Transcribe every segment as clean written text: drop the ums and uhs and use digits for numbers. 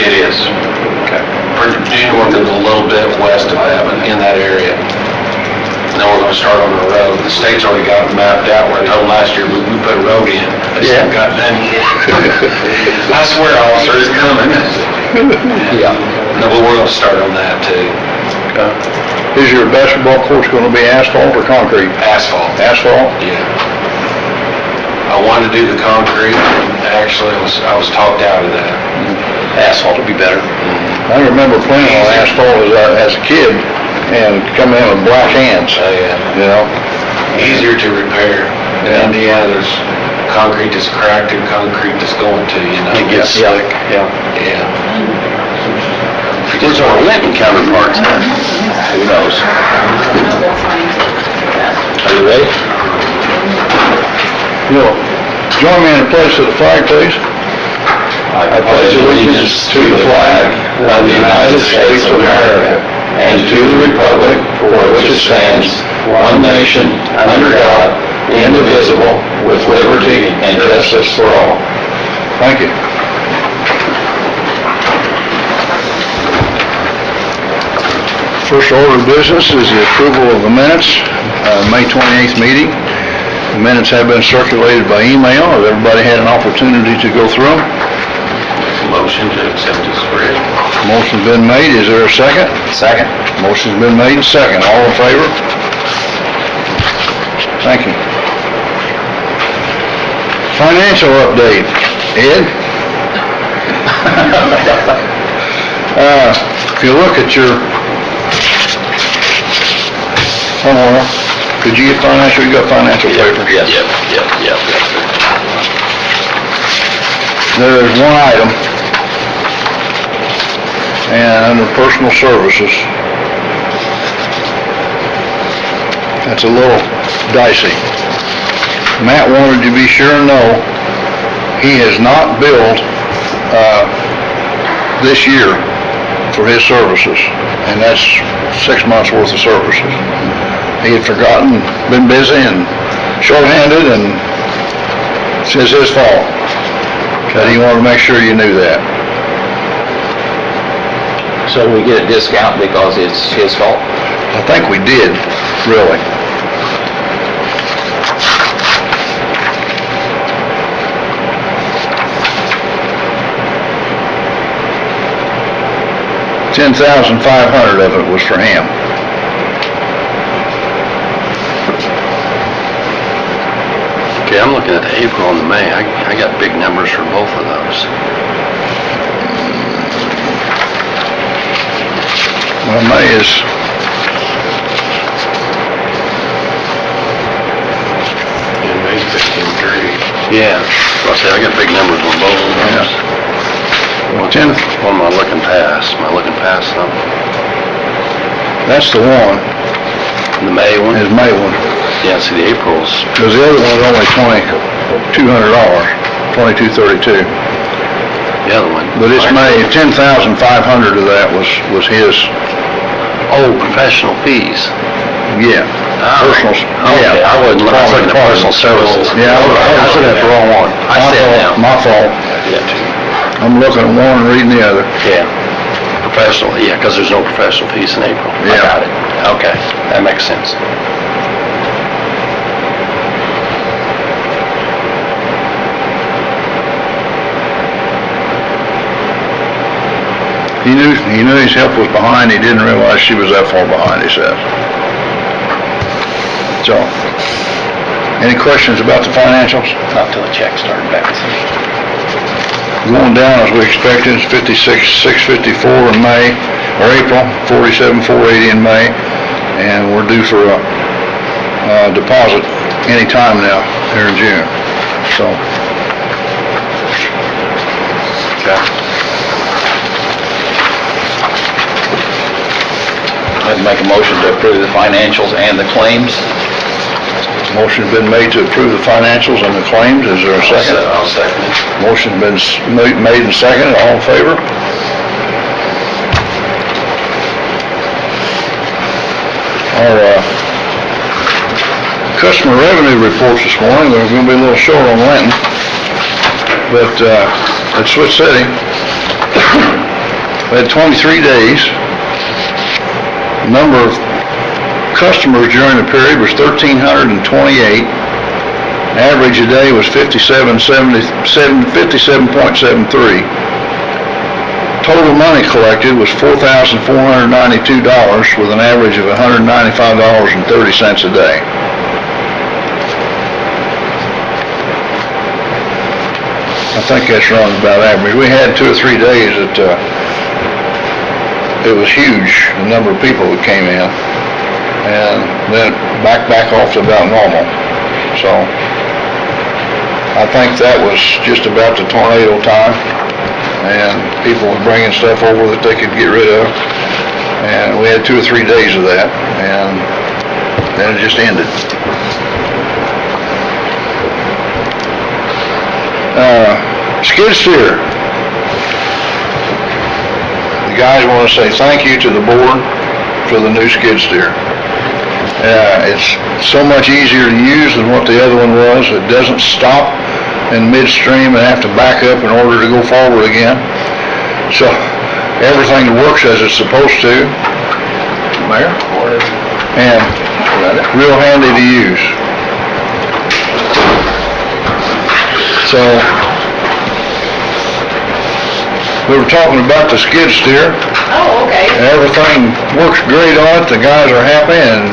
It is. Okay. Virginia work is a little bit west of that, but in that area. And then we're gonna start on the road. The state's already got it mapped out, where I told them last year, we put a road in. They just haven't got it done yet. I swear, officer, it's coming. Yeah. No, but we're gonna start on that too. Okay. Is your basketball course gonna be asphalt or concrete? Asphalt. Asphalt? Yeah. I wanted to do the concrete, and actually I was talked out of that. Asphalt would be better. I remember playing on asphalt as a kid and coming in with black hands. Oh, yeah. You know? Easier to repair. Yeah. In Indiana, there's concrete that's cracked and concrete that's going to, you know. It gets slick. Yeah. Yeah. Where's our Lincoln counterparts at? Who knows? Are you ready? You'll join me in a pledge to the flag, please. I pledge allegiance to the flag of the United States of America and to the republic for which it stands, one nation, under God, indivisible, with liberty and justice for all. Thank you. First order of business is the approval of the minutes, May 28th meeting. The minutes have been circulated by email. Has everybody had an opportunity to go through them? Motion to accept as read. Motion's been made. Is there a second? Second. Motion's been made and second. All in favor? Thank you. Financial update. Ed? If you look at your, could you get financial? You got financial paper? Yes. Yep. There's one item, and under personal services, that's a little dicey. Matt wanted to be sure and know he has not billed this year for his services, and that's 6 months worth of services. He had forgotten, been busy and short-handed, and it's his fault. But he wanted to make sure you knew that. So we get a discount because it's his fault? I think we did, really. $10,500 of it was for him. Okay, I'm looking at the April and the May. I got big numbers for both of those. Well, May is, And May 15.3. Yeah. So I say I got big numbers on both of those. well, 10, What am I looking past? Am I looking past something? that's the one, The May one? is May one. Yeah, see the April's, Because the other one's only $2,200, $22.32. the other one. But it's May, 10,500 of that was his, Oh, professional fees. yeah. Oh. Personal, Okay, yeah. I wasn't looking, I was looking at personal services. Yeah, I was looking at the wrong one. I said now. My fault. I'm looking at one and reading the other. Yeah. Professional, yeah, because there's no professional fees in April. I Yeah. got it. Okay, that makes sense. He knew his help was behind. He didn't realize she was that far behind, he said. So, any questions about the financials? Not till the check started bouncing. Going down as we expected, it's 56,654 in May, or April, 47,480 in May, and we're due for a deposit any time now, here in June, so. Okay. I'd make a motion to approve the financials and the claims. Motion's been made to approve the financials and the claims, is there a second? I'll second it. Motion's been made and seconded, all in favor? Our customer revenue reports this morning, we're going to be a little short on Linton, but at Switch City, We had 23 days. Number of customers during the period was 1,328. Average a day was 57.73. Total money collected was $4,492 with an average of $195.30 a day. I think that's around about average. We had 2 or 3 days that it was huge, the number of people that came in, and then back off to about normal. So I think that was just about the tornado time, and people were bringing stuff over that they could get rid of, and we had 2 or 3 days of that, and then it just ended. Skid steer. The guys want to say thank you to the board for the new skid steer. It's so much easier to use than what the other one was. It doesn't stop in midstream and have to back up in order to go forward again. So everything works as it's supposed to. Mayor? And real handy to use. So we were talking about the skid steer. Oh, okay. Everything works great on it. The guys are happy, and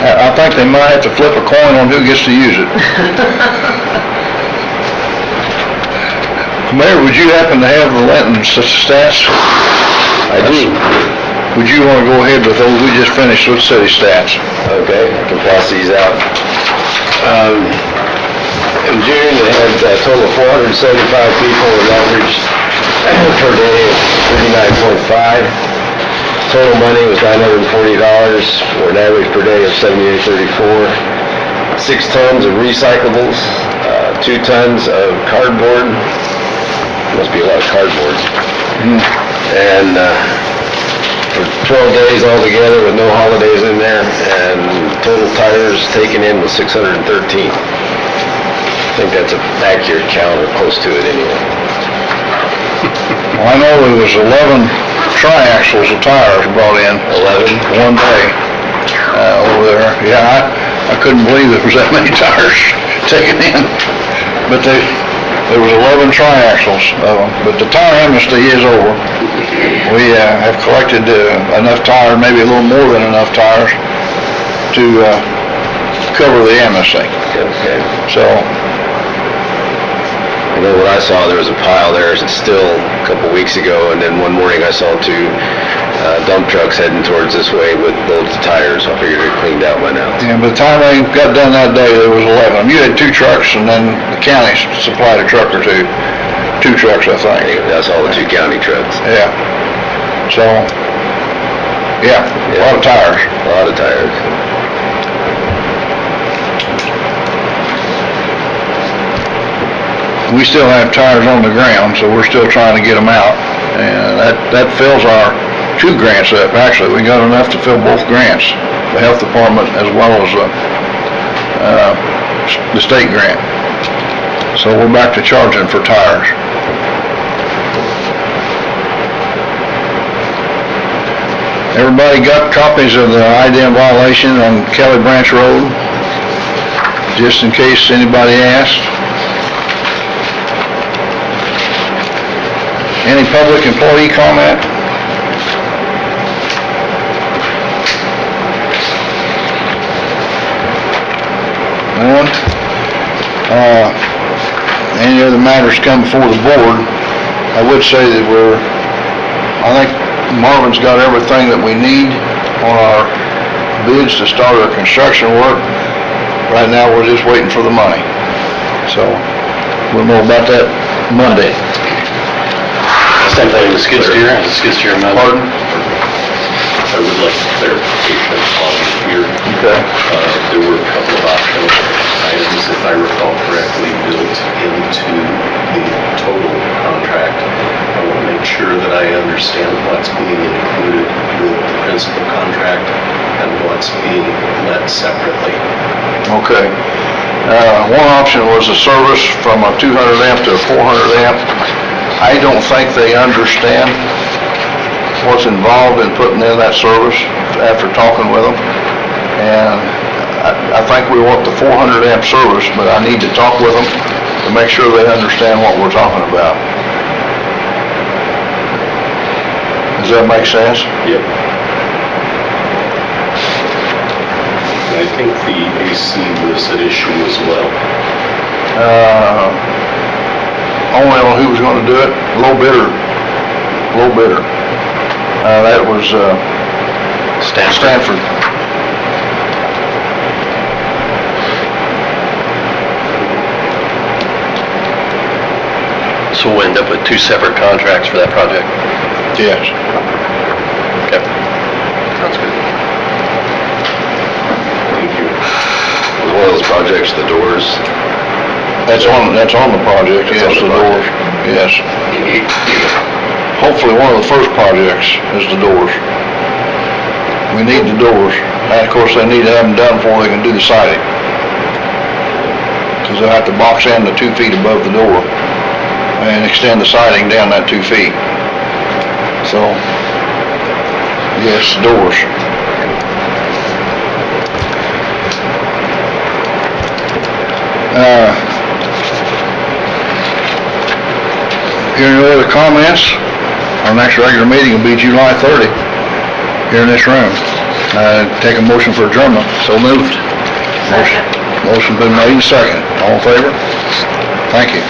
I think they might have to flip a coin on who gets to use it. Mayor, would you happen to have the Linton stats? I do. Would you want to go ahead with those? We just finished with city stats. Okay, I can pass these out. In June, they had a total of 475 people with average per day of 39.5. Total money was $940 for an average per day of $78.34. 6 tons of recyclables, 2 tons of cardboard. Must be a lot of cardboard. And for 12 days altogether with no holidays in there, and total tires taken in was 613. I think that's an accurate count, or close to it anyway. Well, I know there was 11 triaxles of tires brought in. 11? One day over there. Yeah, I couldn't believe there was that many tires taken in. But there was 11 triaxles of them. But the tire amnesty is over. We have collected enough tires, maybe a little more than enough tires, to cover the amnesty. Okay. So I know when I saw there was a pile there still a couple weeks ago, and then one morning I saw 2 dump trucks heading towards this way with loads of tires. I figured they're cleaned out by now. yeah, by the time they got done that day, there was 11. You had 2 trucks, and then the county supplied a truck or 2. 2 trucks, I think. Anyway, that's all the 2 county trucks. Yeah. So, yeah, a lot of tires. A lot of tires. We still have tires on the ground, so we're still trying to get them out. And that fills our 2 grants up. Actually, we got enough to fill both grants, the health department as well as the state grant. So we're back to charging for tires. Everybody got copies of the IDM violation on Kelly Branch Road, just in case anybody asked. Any public employee comment? None? Any other matters come before the board? I would say that I think Marvin's got everything that we need on our bids to start our construction work. Right now, we're just waiting for the money. So, we'll know about that Monday. Same thing with skid steer, amendment. Pardon? I would like clarification on here. Okay. There were a couple of optional items, if I recall correctly, built into the total contract. I want to make sure that I understand what's being included with the principal contract and what's being let separately. Okay. One option was a service from a 200 amp to a 400 amp I don't think they understand what's involved in putting in that service after talking with them. And I think we want the 400 amp service, but I need to talk with them to make sure they understand what we're talking about. Does that make sense? Yep. I think the AC was at issue as well. Only on who was gonna do it, low bidder. That was, Stanford. So we'll end up with two separate contracts for that project? Yes. Okay. Sounds good. Thank you. Was one of those projects, the doors? That's on the project, yes, the doors, yes. Hopefully, one of the first projects is the doors. We need the doors, and of course, they need to have them done before they can do the siding. Because they'll have to box in the 2 feet above the door and extend the siding down that 2 feet. So, yes, doors. Hearing no other comments, our next regular meeting will be July 30, here in this room. Take a motion for adjournment. So moved. Motion been made and second. All in favor? Thank you.